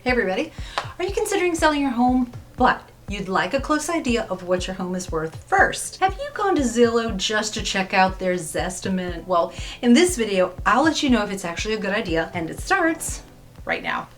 Hey everybody, are you considering selling your home, but you'd like a close idea of what your home is worth first? Have you gone to Zillow just to check out their Zestimate? Well, in this video, I'll let you know if it's actually a good idea, and it starts right now.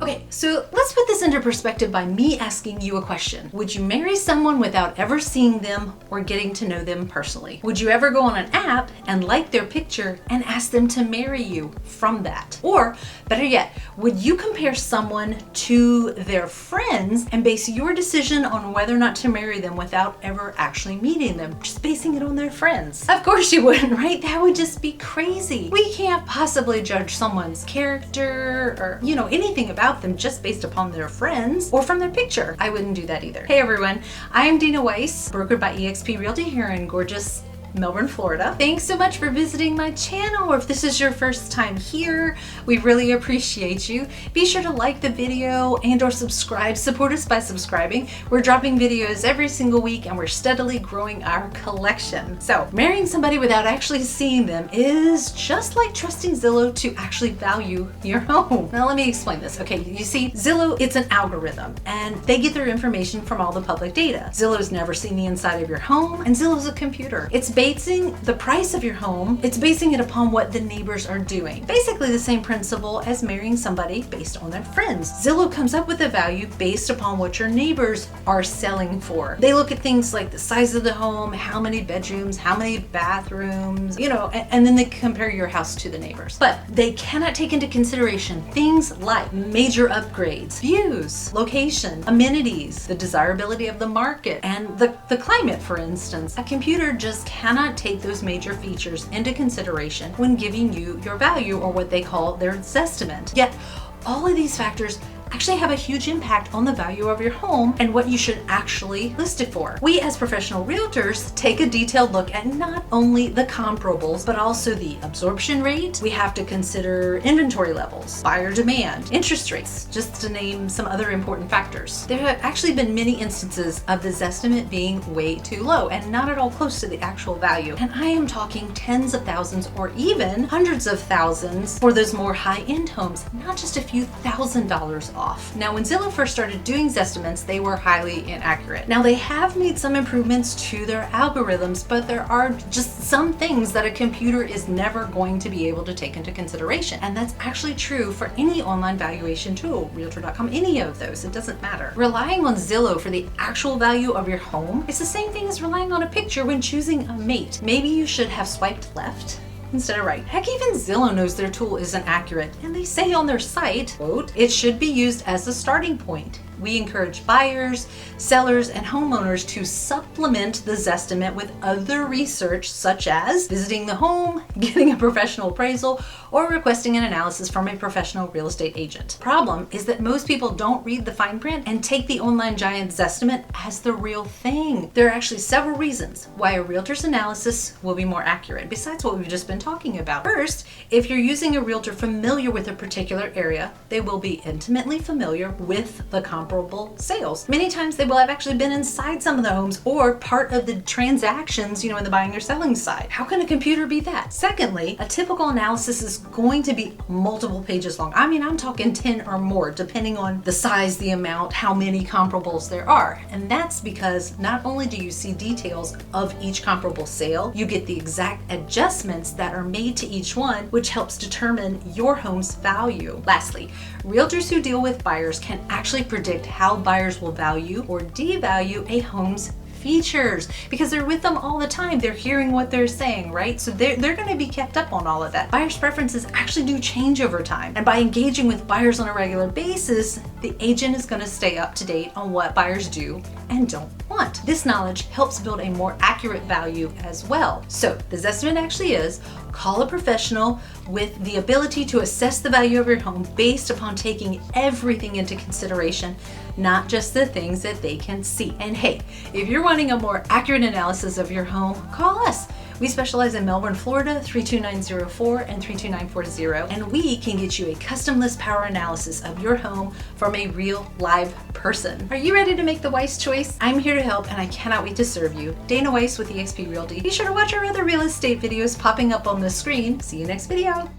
Okay, so let's put this into perspective by me asking you a question. Would you marry someone without ever seeing them or getting to know them personally? Would you ever go on an app and like their picture and ask them to marry you from that? Or better yet, would you compare someone to their friends and base your decision on whether or not to marry them without ever actually meeting them, just basing it on their friends? Of course you wouldn't, right? That would just be crazy. We can't possibly judge someone's character or, anything about them just based upon their friends or from their picture. I wouldn't do that either. Hey everyone, I am Dana Weis, brokered by eXp Realty here in gorgeous Melbourne, Florida. Thanks so much for visiting my channel, or if this is your first time here, we really appreciate you. Be sure to like the video and or subscribe. Support us by subscribing. We're dropping videos every single week and we're steadily growing our collection. So marrying somebody without actually seeing them is just like trusting Zillow to actually value your home. Now let me explain this. Okay, you see, Zillow, it's an algorithm and they get their information from all the public data. Zillow's never seen the inside of your home, and Zillow's a computer. It's basing the price of your home, it's basing it upon what the neighbors are doing. Basically the same principle as marrying somebody based on their friends. Zillow comes up with a value based upon what your neighbors are selling for. They look at things like the size of the home, how many bedrooms, how many bathrooms, and then they compare your house to the neighbors. But they cannot take into consideration things like major upgrades, views, location, amenities, the desirability of the market, and the climate, for instance. A computer just cannot take those major features into consideration when giving you your value, or what they call their Zestimate. Yet, all of these factors actually have a huge impact on the value of your home and what you should actually list it for. We as professional realtors take a detailed look at not only the comparables, but also the absorption rate. We have to consider inventory levels, buyer demand, interest rates, just to name some other important factors. There have actually been many instances of the Zestimate being way too low and not at all close to the actual value. And I am talking tens of thousands or even hundreds of thousands for those more high-end homes, not just a few $1,000s off. Now, when Zillow first started doing Zestimates, they were highly inaccurate. Now, they have made some improvements to their algorithms, but there are just some things that a computer is never going to be able to take into consideration. And that's actually true for any online valuation tool, Realtor.com, any of those, it doesn't matter. Relying on Zillow for the actual value of your home is the same thing as relying on a picture when choosing a mate. Maybe you should have swiped left instead of right. Heck, even Zillow knows their tool isn't accurate, and they say on their site, quote, "It should be used as a starting point. We encourage buyers, sellers, and homeowners to supplement the Zestimate with other research, such as visiting the home, getting a professional appraisal, or requesting an analysis from a professional real estate agent." Problem is that most people don't read the fine print and take the online giant Zestimate as the real thing. There are actually several reasons why a realtor's analysis will be more accurate, besides what we've just been talking about. First, if you're using a realtor familiar with a particular area, they will be intimately familiar with the comparable sales. Many times they will have actually been inside some of the homes or part of the transactions, in the buying or selling side. How can a computer be that? Secondly, a typical analysis is going to be multiple pages long. I'm talking 10 or more, depending on the size, the amount, how many comparables there are. And that's because not only do you see details of each comparable sale, you get the exact adjustments that are made to each one, which helps determine your home's value. Lastly, realtors who deal with buyers can actually predict how buyers will value or devalue a home's features because they're with them all the time. They're hearing what they're saying, right? So they're going to be kept up on all of that. Buyers' preferences actually do change over time. And by engaging with buyers on a regular basis, the agent is going to stay up to date on what buyers do and don't want. This knowledge helps build a more accurate value as well. So the Zestimate actually is call a professional with the ability to assess the value of your home based upon taking everything into consideration, not just the things that they can see. And hey, if you're wanting a more accurate analysis of your home, call us. We specialize in Melbourne, Florida, 32904 and 32940, and we can get you a custom list power analysis of your home from a real live person. Are you ready to make the Weis choice? I'm here to help, and I cannot wait to serve you. Dana Weis with eXp Realty. Be sure to watch our other real estate videos popping up on the screen. See you next video.